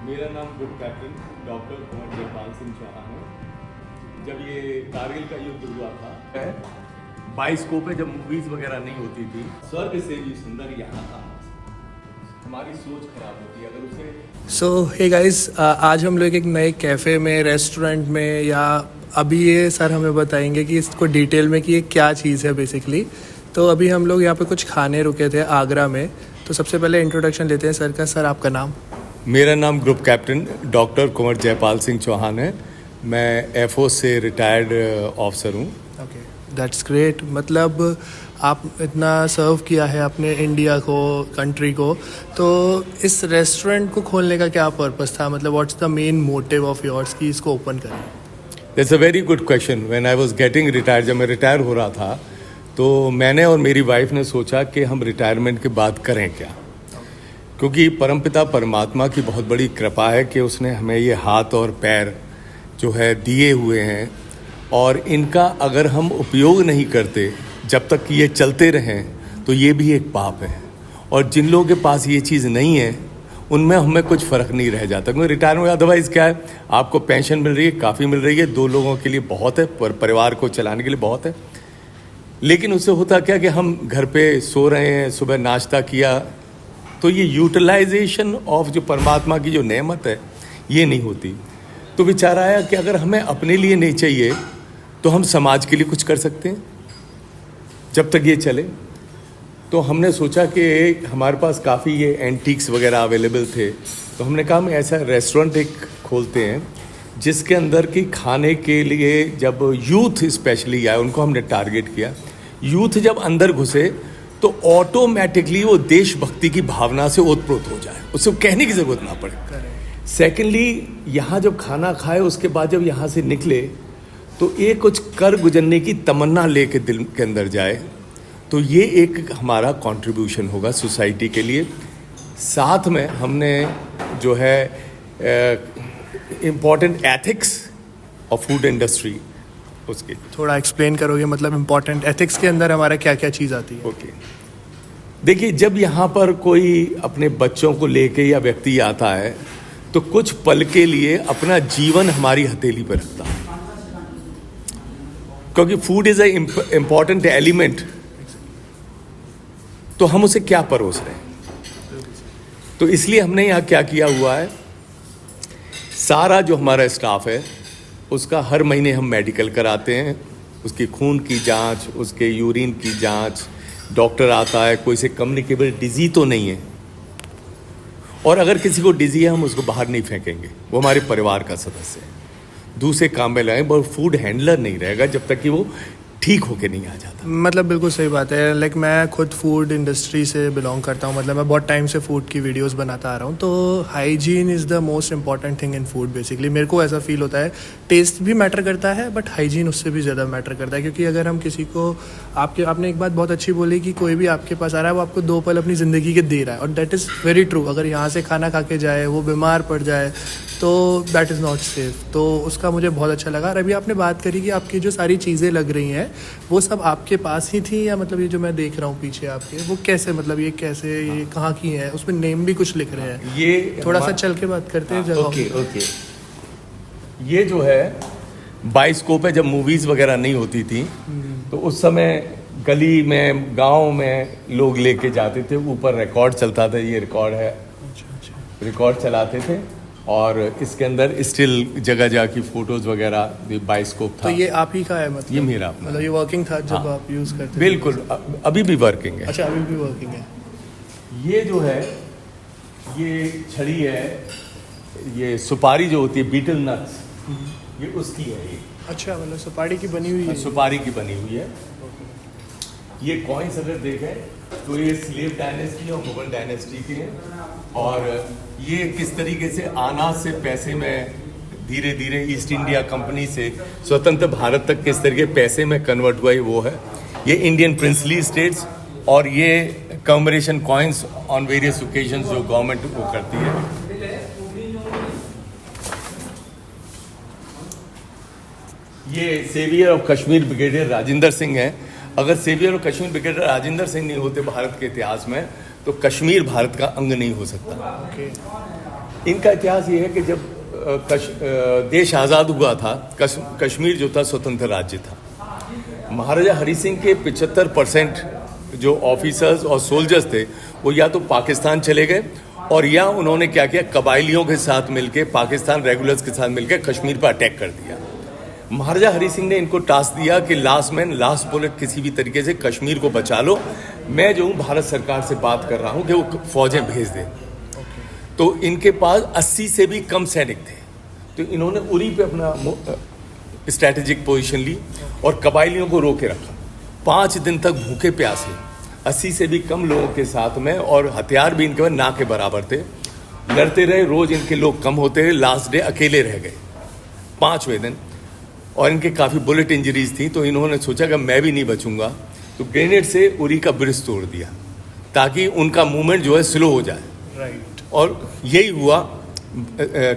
मेरा नाम group captain doctor कुंवर जयपाल सिंह चौहान है। जब ये कारगिल का युद्ध हुआ था, बाइस्कोप पे जब मूवीज वगैरह नहीं होती थी, स्वर्ग से भी सुंदर यहाँ था। हमारी सोच खराब होती है अगर उसे। सो हे गाइस, आज हम लोग एक नए कैफ़े में, रेस्टोरेंट में, या अभी ये सर हमें बताएंगे कि इसको डिटेल में कि ये क्या चीज़ है बेसिकली। तो अभी हम लोग यहाँ पे कुछ खाने रुके थे आगरा में। तो सबसे पहले इंट्रोडक्शन लेते हैं सर का। सर आपका नाम? मेरा नाम ग्रुप कैप्टन डॉक्टर कुंवर जयपाल सिंह चौहान है। मैं एफओ से रिटायर्ड ऑफिसर हूँ। Okay, that's great. मतलब आप इतना सर्व किया है अपने इंडिया को, कंट्री को। तो इस रेस्टोरेंट को खोलने का क्या पर्पस था? मतलब what's the main motive of yours कि इसको ओपन करें? That's a very good question. When I was getting retired, जब मैं रिटायर हो रहा था, तो मैंने और मेरी वाइफ ने सोचा कि हम रिटायरमेंट के बाद करें क्या, क्योंकि परमपिता परमात्मा की बहुत बड़ी कृपा है कि उसने हमें ये हाथ और पैर जो है दिए हुए हैं, और इनका अगर हम उपयोग नहीं करते, जब तक कि ये चलते रहें, तो ये भी एक पाप है। और जिन लोगों के पास ये चीज़ नहीं है, उनमें हमें कुछ फ़र्क नहीं रह जाता। क्योंकि रिटायरमेंट अदरवाइज़ क्या है, आपको पेंशन मिल रही है, काफ़ी मिल रही है, 2 लोगों के लिए बहुत है, परिवार को चलाने के लिए बहुत है। लेकिन उससे होता क्या कि हम घर पे सो रहे हैं, सुबह नाश्ता किया, तो ये यूटिलाइजेशन ऑफ जो परमात्मा की जो नेमत है, ये नहीं होती। तो विचार आया कि अगर हमें अपने लिए नहीं चाहिए, तो हम समाज के लिए कुछ कर सकते हैं जब तक ये चले। तो हमने सोचा कि हमारे पास काफ़ी ये एंटीक्स वगैरह अवेलेबल थे, तो हमने कहा हम ऐसा रेस्टोरेंट एक खोलते हैं जिसके अंदर की खाने के लिए, जब यूथ स्पेशली आए, उनको हमने टारगेट किया। यूथ जब अंदर घुसे तो ऑटोमेटिकली वो देशभक्ति की भावना से ओतप्रोत हो जाए, उसको कहने की ज़रूरत ना पड़े। सेकेंडली, यहाँ जब खाना खाए उसके बाद जब यहाँ से निकले तो एक कुछ कर गुजरने की तमन्ना लेके दिल के अंदर जाए। तो ये एक हमारा कंट्रीब्यूशन होगा सोसाइटी के लिए। साथ में हमने जो है important ethics of food industry, उसके थोड़ा एक्सप्लेन करोगे? मतलब इम्पोर्टेंट एथिक्स के अंदर हमारा क्या क्या चीज़ आती है? ओके, देखिए, जब यहाँ पर कोई अपने बच्चों को लेके या व्यक्ति आता है, तो कुछ पल के लिए अपना जीवन हमारी हथेली पर रखता है, क्योंकि food is a important element. तो हम उसे क्या परोस रहे हैं? तो इसलिए हमने यहाँ क्या किया हुआ है, सारा जो हमारा स्टाफ है उसका हर महीने हम मेडिकल कराते हैं, उसकी खून की जांच, उसके यूरिन की जांच, डॉक्टर आता है, कोई से कम्युनिकेबल डिजीज तो नहीं है, और अगर किसी को डिजीज है हम उसको बाहर नहीं फेंकेंगे, वो हमारे परिवार का सदस्य है। दूसरे काम में लाएं, पर फूड हैंडलर नहीं रहेगा जब तक कि वो ठीक होके नहीं आ जाता। मतलब बिल्कुल सही बात है। लाइक मैं खुद फूड इंडस्ट्री से बिलोंग करता हूँ। मतलब मैं बहुत टाइम से फूड की वीडियोस बनाता आ रहा हूँ। तो hygiene is the most important thing in food basically. मेरे को ऐसा फील होता है। टेस्ट भी मैटर करता है, बट हाइजीन उससे भी ज़्यादा मैटर करता है। क्योंकि अगर हम किसी को, आपने एक बात बहुत अच्छी बोली कि कोई भी आपके पास आ रहा है, वो आपको 2 पल अपनी ज़िंदगी के दे रहा है, और दैट इज़ वेरी ट्रू। अगर यहाँ से खाना खा के जाए, वो बीमार पड़ जाए, तो दैट इज़ नॉट सेफ। तो उसका मुझे बहुत अच्छा लगा। और अभी आपने बात करी कि आपकी जो सारी चीज़ें लग रही हैं वो सब आपके पास ही थी, या मतलब ये जो मैं देख रहा हूँ पीछे आपके, वो कैसे, मतलब ये कैसे, ये कहाँ की है? उसमें नेम भी कुछ लिख रहे हैं। ये थोड़ा सा चल के बात करते हैं जगह। ओके। ये जो है बाइस्कोप है, जब मूवीज वगैरह नहीं होती थी, तो उस समय गली में, गांव में लोग लेके जाते थे, ऊपर रिकॉर्ड चलता था। ये रिकॉर्ड है, रिकॉर्ड चलाते थे, और इसके अंदर स्टिल जगह जगह की फोटोज वगैरह बाइस्कोप था। तो ये आप ही का है? मतलब ये मेरा अपना, मतलब ये वर्किंग था जब हाँ, आप यूज़ करते थे? बिल्कुल, अभी भी वर्किंग है। अच्छा, अभी भी वर्किंग है। ये जो है, ये छड़ी है, ये सुपारी जो होती है, बीटल नट्स, ये उसकी है। ये अच्छा, मतलब सुपारी की बनी हुई है? सुपारी की बनी हुई है। ये कॉइन्स अगर देखें तो ये स्लेव डायनेस्टी और मुगल डायनेस्टी के हैं, और ये किस तरीके से आना से पैसे में धीरे धीरे ईस्ट इंडिया कंपनी से स्वतंत्र भारत तक किस तरीके पैसे में कन्वर्ट हुआ है, वो है। ये इंडियन प्रिंसली स्टेट्स, और ये commemoration coins on various occasions जो गवर्नमेंट वो करती है। ये saviour of Kashmir brigadier Rajendra Singh है। अगर saviour of Kashmir brigadier Rajendra Singh नहीं होते भारत के इतिहास में, तो कश्मीर भारत का अंग नहीं हो सकता। इनका इतिहास ये है कि जब देश आज़ाद हुआ था, कश्मीर जो था स्वतंत्र राज्य था। महाराजा हरि सिंह के 75% जो ऑफिसर्स और सोल्जर्स थे वो या तो पाकिस्तान चले गए और या उन्होंने क्या किया, कबायलियों के साथ मिलकर, पाकिस्तान रेगुलर्स के साथ मिलकर कश्मीर पर अटैक कर दिया। महाराजा हरि सिंह ने इनको टास्क दिया कि लास्ट मैन लास्ट बुलेट, किसी भी तरीके से कश्मीर को बचा लो। मैं जो हूँ भारत सरकार से बात कर रहा हूँ कि वो फौजें भेज दें। तो इनके पास 80 से भी कम सैनिक थे, तो इन्होंने उरी पे अपना स्ट्रैटेजिक पोजीशन ली और कबायलियों को रोके रखा। 5 दिन तक भूखे प्यासे 80 से भी कम लोगों के साथ में, और हथियार भी इनके पास ना के बराबर थे। लड़ते रहे, रोज इनके लोग कम होते रहे, लास्ट डे अकेले रह गए 5वें दिन, और इनके काफ़ी बुलेट इंजरीज थी। तो इन्होंने सोचा कि मैं भी नहीं बचूंगा, तो ग्रेनेड से उरी का ब्रिज तोड़ दिया ताकि उनका मूवमेंट जो है स्लो हो जाए। राइट। और यही हुआ,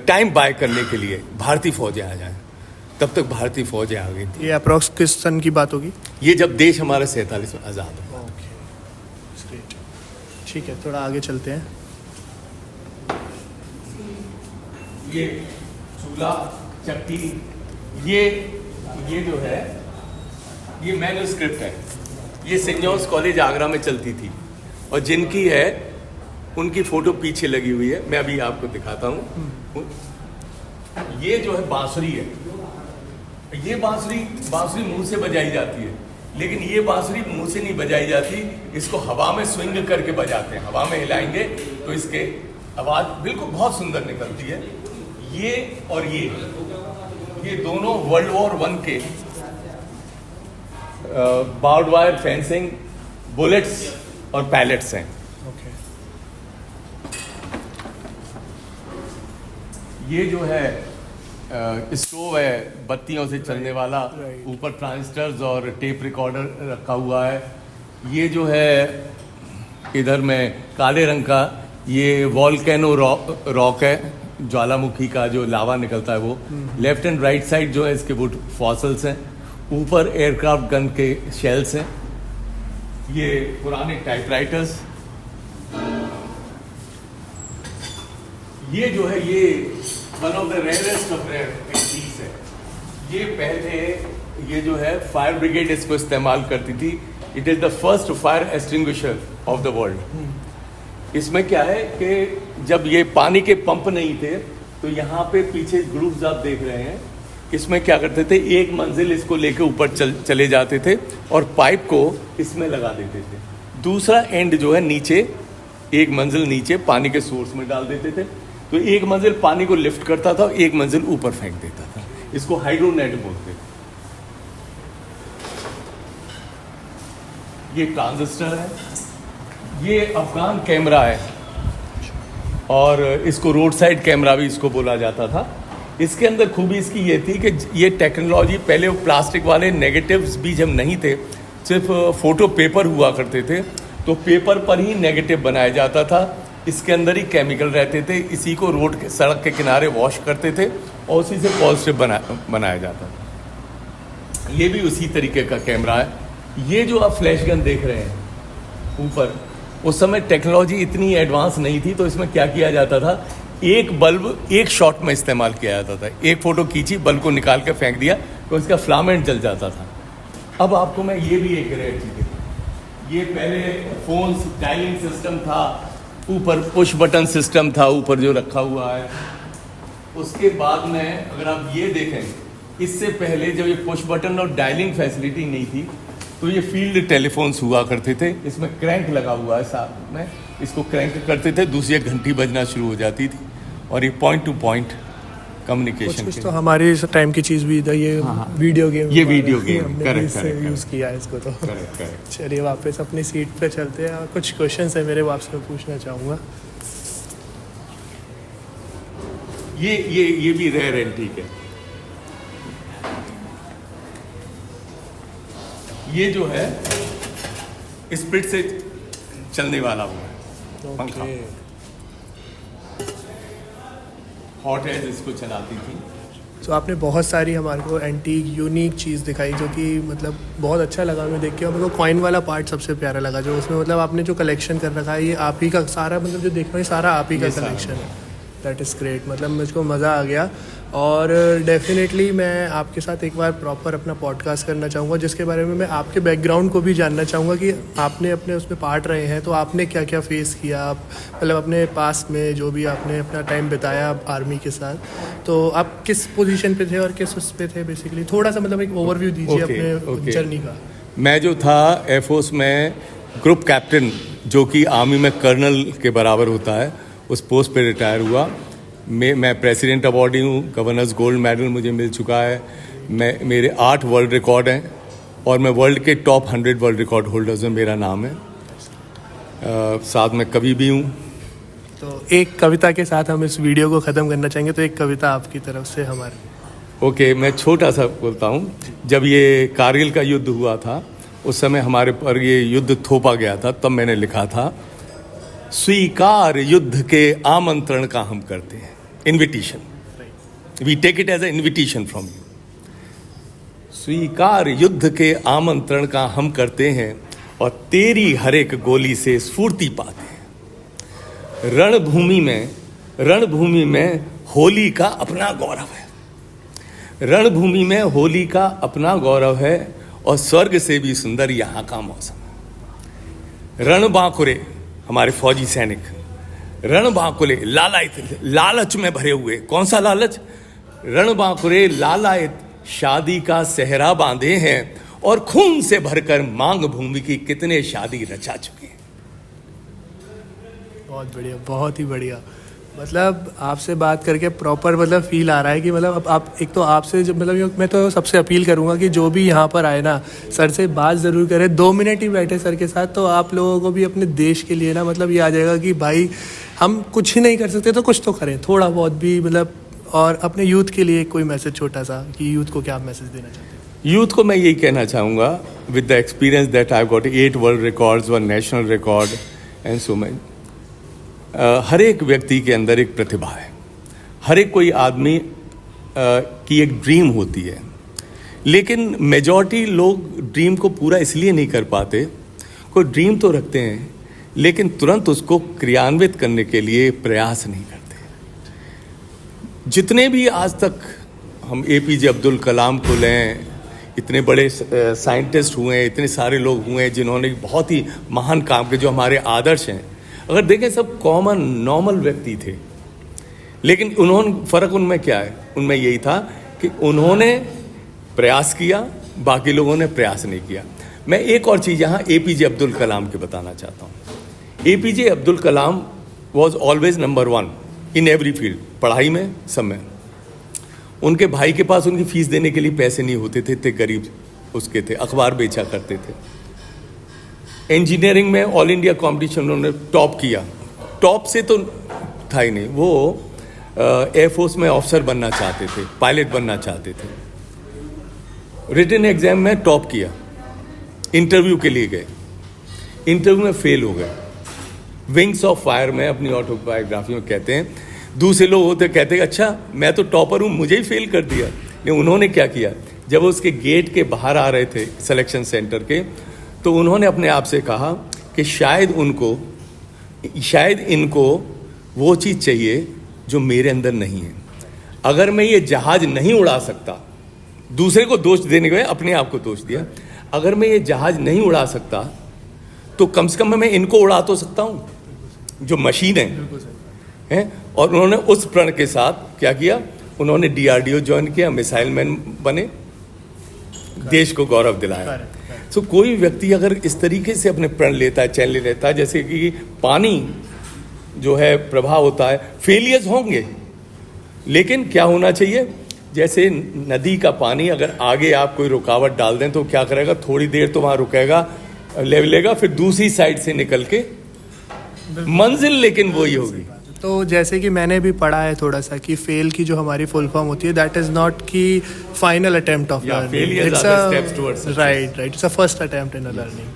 टाइम बाय करने के लिए भारतीय फौजें आ जाएं। तब तक भारतीय फौजें आ गई थी। ये अप्रॉक्स किस सन की बात होगी? ये जब देश हमारा 47 में आज़ाद हुआ। ओके, ठीक है, थोड़ा आगे चलते हैं। ये चूल्हा चक्की, ये जो है ये मैन्युस्क्रिप्ट है। ये सेंट जॉन्स कॉलेज आगरा में चलती थी, और जिनकी है उनकी फोटो पीछे लगी हुई है, मैं अभी आपको दिखाता हूँ। ये जो है बांसुरी है। ये बांसुरी मुंह से बजाई जाती है, लेकिन ये बांसुरी मुंह से नहीं बजाई जाती, इसको हवा में स्विंग करके बजाते हैं। हवा में हिलाएंगे तो इसके आवाज बिल्कुल बहुत सुंदर निकलती है। ये और ये दोनों वर्ल्ड वॉर 1 के बार्ड वायर फेंसिंग बुलेट्स और पैलेट्स हैं। ओके। ये जो है स्टोव है, बत्तियों से चलने वाला, ऊपर ट्रांजिस्टर्स और टेप रिकॉर्डर रखा हुआ है। ये जो है इधर में काले रंग का, ये वॉल्केनो रॉक है, ज्वालामुखी का जो लावा निकलता है वो। लेफ्ट एंड राइट साइड जो है इसके वुड फॉसल्स हैं। ऊपर एयरक्राफ्ट गन के शेल्स हैं। ये पुराने टाइपराइटर्स। ये जो है ये one of the rarest of rare piece है। ये पहले ये जो है फायर ब्रिगेड इसको इस्तेमाल करती थी। It is the first fire extinguisher of the world. इसमें क्या है कि जब ये पानी के पंप नहीं थे तो यहाँ पे पीछे ग्रूव्स आप देख रहे हैं, इसमें क्या करते थे, एक मंजिल इसको लेके ऊपर चले जाते थे और पाइप को इसमें लगा देते थे। दूसरा एंड जो है नीचे, एक मंजिल नीचे पानी के सोर्स में डाल देते थे। तो एक मंजिल पानी को लिफ्ट करता था, एक मंजिल ऊपर फेंक देता था। इसको हाइड्रोनेट बोलते थे। ये ट्रांजिस्टर है, ये अफगान कैमरा है, और इसको रोड साइड कैमरा भी इसको बोला जाता था। इसके अंदर खूबी इसकी ये थी कि ये टेक्नोलॉजी, पहले वो प्लास्टिक वाले नेगेटिव्स भी जब नहीं थे, सिर्फ फोटो पेपर हुआ करते थे, तो पेपर पर ही नेगेटिव बनाया जाता था। इसके अंदर ही केमिकल रहते थे, इसी को रोड के सड़क के किनारे वॉश करते थे और उसी से पॉजिटिव बनाया जाता था। ये भी उसी तरीके का कैमरा है। ये जो आप फ्लैश गन देख रहे हैं ऊपर, उस समय टेक्नोलॉजी इतनी एडवांस नहीं थी, तो इसमें क्या किया जाता था, एक बल्ब एक शॉट में इस्तेमाल किया जाता था। एक फ़ोटो खींची, बल्ब को निकाल के फेंक दिया तो इसका फ्लामेंट जल जाता था। अब आपको मैं ये भी एक रेयर चीज़ दिखाऊं। ये पहले फोन्स डायलिंग सिस्टम था, ऊपर पुश बटन सिस्टम था ऊपर जो रखा हुआ है। उसके बाद में अगर आप ये देखें, इससे पहले जब ये पुश बटन और डायलिंग फैसिलिटी नहीं थी तो ये फील्ड टेलीफोन्स हुआ करते थे। इसमें क्रैंक लगा हुआ है साथ में, इसको क्रैंक करते थे, दूसरी घंटी बजना शुरू हो जाती थी, और ये पॉइंट टू पॉइंट कम्युनिकेशन। कुछ तो हमारे इस टाइम की चीज़ भी था, ये वीडियो गेम। ये वीडियो गेम करेक्ट यूज़ किया है इसको। तो चलिए वापस अपनी सीट पे चलते हैं। कुछ क्वेश्चंस है मेरे, आपसे पूछना चाहूँगा। ये भी रेयर एंटीक है। ये जो है स्प्रिट से चलने वाला हुआ है पंखा। हॉट एयर इसको चलाती थी। तो आपने बहुत सारी हमारे को एंटीक यूनिक चीज़ दिखाई, जो कि मतलब बहुत अच्छा लगा हमें देख के। और मेरे को कॉइन वाला पार्ट सबसे प्यारा लगा, जो उसमें मतलब आपने जो कलेक्शन कर रखा है, ये आप ही का सारा, मतलब जो देख रहे हैं सारा आप ही का कलेक्शन है। दैट इज़ ग्रेट, मतलब मुझको मज़ा आ गया। और डेफिनेटली मैं आपके साथ एक बार प्रॉपर अपना पॉडकास्ट करना चाहूँगा, जिसके बारे में मैं आपके बैकग्राउंड को भी जानना चाहूँगा कि आपने अपने उसमें पार्ट रहे हैं तो आपने क्या क्या फेस किया, आप मतलब अपने पास में जो भी आपने अपना टाइम बिताया आर्मी के साथ, तो आप किस पोजीशन पे थे और किस उस पे थे बेसिकली, थोड़ा सा मतलब एक ओवरव्यू दीजिए अपने जर्नी का। मैं जो था एयरफोर्स में ग्रुप कैप्टन, जो कि आर्मी में कर्नल के बराबर होता है, उस पोस्ट पे रिटायर हुआ। मैं प्रेसिडेंट अवार्डी हूँ, गवर्नर्स गोल्ड मेडल मुझे मिल चुका है। मेरे 8 वर्ल्ड रिकॉर्ड हैं और मैं वर्ल्ड के टॉप 100 वर्ल्ड रिकॉर्ड होल्डर्स में मेरा नाम है। साथ में कवि भी हूँ। तो एक कविता के साथ हम इस वीडियो को ख़त्म करना चाहेंगे, तो एक कविता आपकी तरफ से हमारे। ओके, मैं छोटा सा बोलता हूँ। जब ये कारगिल का युद्ध हुआ था, उस समय हमारे पर ये युद्ध थोपा गया था, तब मैंने लिखा था, स्वीकार युद्ध के आमंत्रण का हम करते हैं, invitation, we take it as a invitation from you. स्वीकार युद्ध के आमंत्रण का हम करते हैं और तेरी हर एक गोली से स्फूर्ति पाते हैं। रणभूमि में होली का अपना गौरव है, रणभूमि में होली का अपना गौरव है और स्वर्ग से भी सुंदर यहाँ का मौसम है। रणबांकुरे, हमारे फौजी सैनिक रणबांकुरे लालच में भरे हुए, कौन सा लालच? रणबांकुरे लालायत शादी का सेहरा बांधे हैं और खून से भरकर मांग भूमि की कितने शादी रचा चुके हैं। बहुत बढ़िया, बहुत ही बढ़िया। मतलब आपसे बात करके प्रॉपर मतलब फील आ रहा है कि मतलब आप एक तो आपसे जब मतलब मैं तो सबसे अपील करूंगा कि जो भी यहाँ पर आए ना, सर से बात ज़रूर करें। 2 मिनट ही बैठे सर के साथ, तो आप लोगों को भी अपने देश के लिए ना मतलब ये आ जाएगा कि भाई हम कुछ ही नहीं कर सकते तो कुछ तो करें, थोड़ा बहुत भी मतलब। और अपने यूथ के लिए कोई मैसेज छोटा सा, कि यूथ को क्या मैसेज देना चाहते हैं? यूथ को मैं यही कहना चाहूँगा, with the experience that I got 8 world records, 1 national record and so many, हर एक व्यक्ति के अंदर एक प्रतिभा है। हर एक कोई आदमी की एक ड्रीम होती है, लेकिन मेजॉरिटी लोग ड्रीम को पूरा इसलिए नहीं कर पाते। कोई ड्रीम तो रखते हैं, लेकिन तुरंत उसको क्रियान्वित करने के लिए प्रयास नहीं करते। जितने भी आज तक हम APJ अब्दुल कलाम को लें, इतने बड़े साइंटिस्ट हुए हैं, इतने सारे लोग हुए हैं जिन्होंने बहुत ही महान काम किए, जो हमारे आदर्श हैं। अगर देखें, सब कॉमन नॉर्मल व्यक्ति थे, लेकिन फ़र्क उनमें क्या है? उनमें यही था कि उन्होंने प्रयास किया, बाकी लोगों ने प्रयास नहीं किया। मैं एक और चीज़ यहाँ APJ अब्दुल कलाम के बताना चाहता हूँ। APJ Abdul Kalam was always number 1 in every field, पढ़ाई में, सब में। उनके भाई के पास उनकी फीस देने के लिए पैसे नहीं होते थे, इतने गरीब उसके थे, अखबार बेचा करते थे। इंजीनियरिंग में ऑल इंडिया कंपटीशन उन्होंने टॉप किया, टॉप से तो था ही नहीं, वो एयरफोर्स में ऑफिसर बनना चाहते थे, पायलट बनना चाहते थे। रिटन एग्जाम में टॉप किया, इंटरव्यू के लिए गए, इंटरव्यू में फेल हो गए। विंग्स ऑफ फायर में अपनी ऑटोबायोग्राफी में कहते हैं, दूसरे लोग होते कहते हैं अच्छा मैं तो टॉपर हूँ, मुझे ही फेल कर दिया। लेकिन उन्होंने क्या किया, जब वो उसके गेट के बाहर आ रहे थे सिलेक्शन सेंटर के, तो उन्होंने अपने आप से कहा कि शायद इनको वो चीज़ चाहिए जो मेरे अंदर नहीं है। अगर मैं ये जहाज़ नहीं उड़ा सकता, दूसरे को दोष देने के बजाय अपने आप को दोष दिया, अगर मैं ये जहाज़ नहीं उड़ा सकता तो कम से कम मैं इनको उड़ा तो सकता हूँ, जो मशीन है। और उन्होंने उस प्रण के साथ क्या किया, उन्होंने DRDO ज्वाइन किया, मिसाइल मैन बने, देश को गौरव दिलाया। तो कोई व्यक्ति अगर इस तरीके से अपने प्रण लेता है, चैन ले लेता है, जैसे कि पानी जो है प्रवाह होता है, फेलियर्स होंगे, लेकिन क्या होना चाहिए, जैसे नदी का पानी अगर आगे आप कोई रुकावट डाल दें तो क्या करेगा, थोड़ी देर तो वहाँ रुकेगा, लेगा, फिर दूसरी साइड से निकल के मंजिल लेकिन वही होगी। तो जैसे कि मैंने भी पढ़ा है थोड़ा सा कि फेल की जो हमारी फुल फॉर्म होती है, that is not the final attempt of learning, it's a right, it's a first attempt in a learning.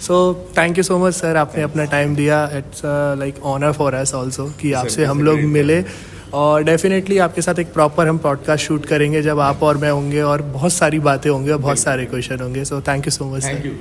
So thank you so much sir, आपने अपना टाइम दिया। It's like honour for us also कि आपसे हम लोग मिले, और definitely आपके साथ एक प्रॉपर हम पॉडकास्ट शूट करेंगे जब आप और मैं होंगे, और बहुत सारी बातें होंगी और बहुत सारे क्वेश्चन होंगे। सो thank you so much sir.